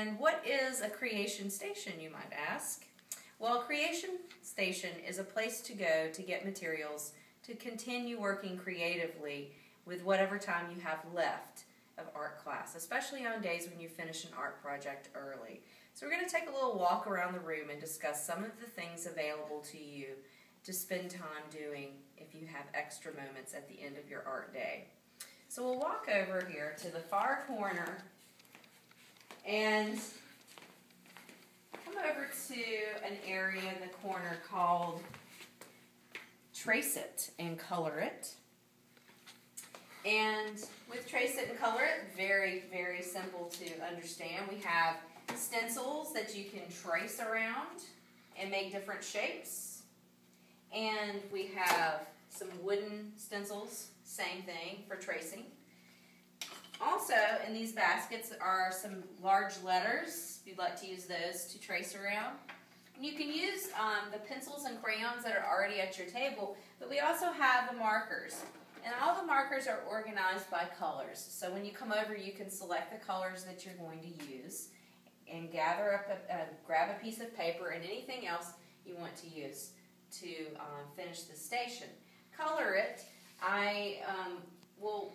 And what is a creation station, you might ask? Well, a creation station is a place to go to get materials to continue working creatively with whatever time you have left of art class, especially on days when you finish an art project early. So we're going to take a little walk around the room and discuss some of the things available to you to spend time doing if you have extra moments at the end of your art day. So we'll walk over here to the far corner and come over to an area in the corner called Trace It and Color It. And with Trace It and Color It, very, very simple to understand. We have stencils that you can trace around and make different shapes. And we have some wooden stencils, same thing for tracing. Also, in these baskets are some large letters, if you'd like to use those to trace around. And you can use the pencils and crayons that are already at your table, but we also have the markers. And all the markers are organized by colors. So when you come over, you can select the colors that you're going to use and gather up, grab a piece of paper and anything else you want to use to finish the station. Color It, I will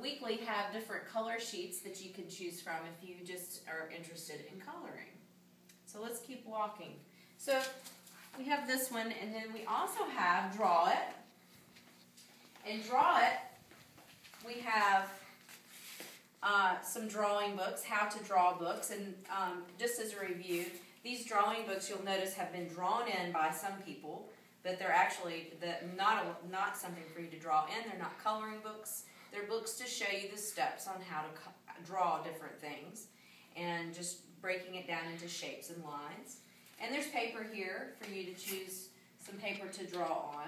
weekly have different color sheets that you can choose from if you just are interested in coloring. So let's keep walking. So we have this one, and then we also have Draw It. In Draw It, we have some drawing books, how to draw books, and just as a review, these drawing books you'll notice have been drawn in by some people, but they're actually not something for you to draw in. They're not coloring books. They're books to show you the steps on how to draw different things and just breaking it down into shapes and lines. And there's paper here for you to choose some paper to draw on.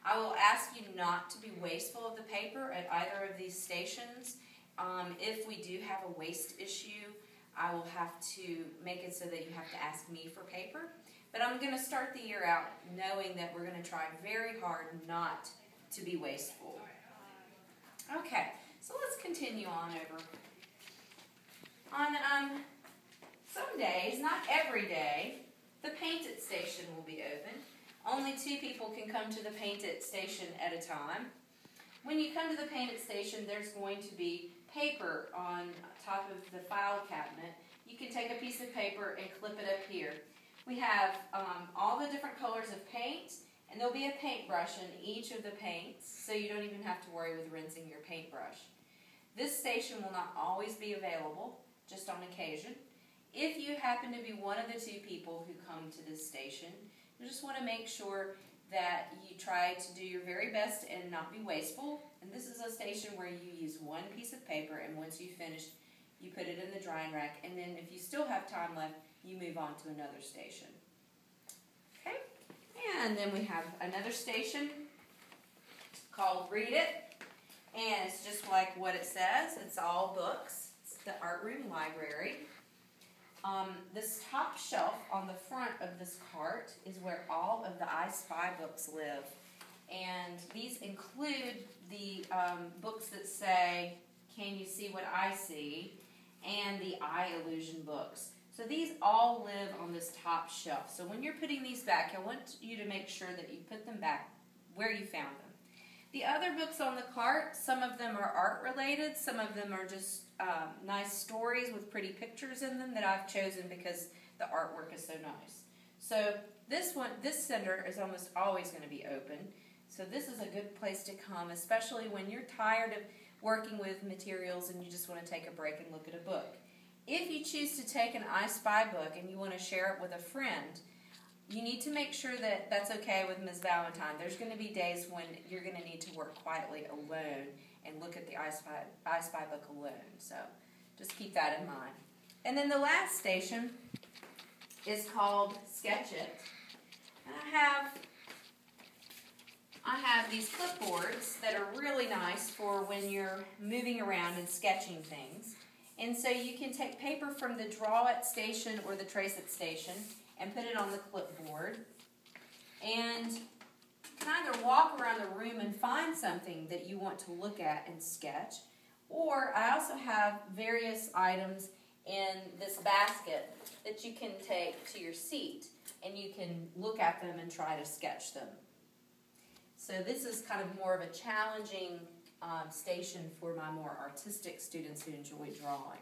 I will ask you not to be wasteful of the paper at either of these stations. If we do have a waste issue, I will have to make it so that you have to ask me for paper. But I'm going to start the year out knowing that we're going to try very hard not to be wasteful. Okay, so let's continue on over. On some days, not every day, the Paint It station will be open. Only 2 people can come to the Paint It station at a time. When you come to the Paint It station, there's going to be paper on top of the file cabinet. You can take a piece of paper and clip it up here. We have all the different colors of paint, and there'll be a paintbrush in each of the paints, so you don't even have to worry with rinsing your paintbrush. This station will not always be available, just on occasion. If you happen to be one of the 2 people who come to this station, you just want to make sure that you try to do your very best and not be wasteful. And this is a station where you use one piece of paper, and once you finish, you put it in the drying rack, and then if you still have time left, you move on to another station. Okay? And then we have another station called Read It, and it's just like what it says. It's all books. It's the art room library. This top shelf on the front of this cart is where all of the I Spy books live. And these include the books that say, Can You See What I See? And the Eye Illusion books. So these all live on this top shelf. So when you're putting these back, I want you to make sure that you put them back where you found them. The other books on the cart, some of them are art related, some of them are just nice stories with pretty pictures in them that I've chosen because the artwork is so nice. So this center is almost always going to be open. So this is a good place to come, especially when you're tired of working with materials and you just want to take a break and look at a book. If you choose to take an I Spy book and you want to share it with a friend, you need to make sure that that's okay with Ms. Valentine. There's going to be days when you're going to need to work quietly alone and look at the I Spy book alone. So just keep that in mind. And then the last station is called Sketch It. And I have these clipboards that are really nice for when you're moving around and sketching things. And so you can take paper from the Draw It station or the Trace It station and put it on the clipboard. And you can either walk around the room and find something that you want to look at and sketch, or I also have various items in this basket that you can take to your seat, and you can look at them and try to sketch them. So this is kind of more of a challenging station for my more artistic students who enjoy drawing.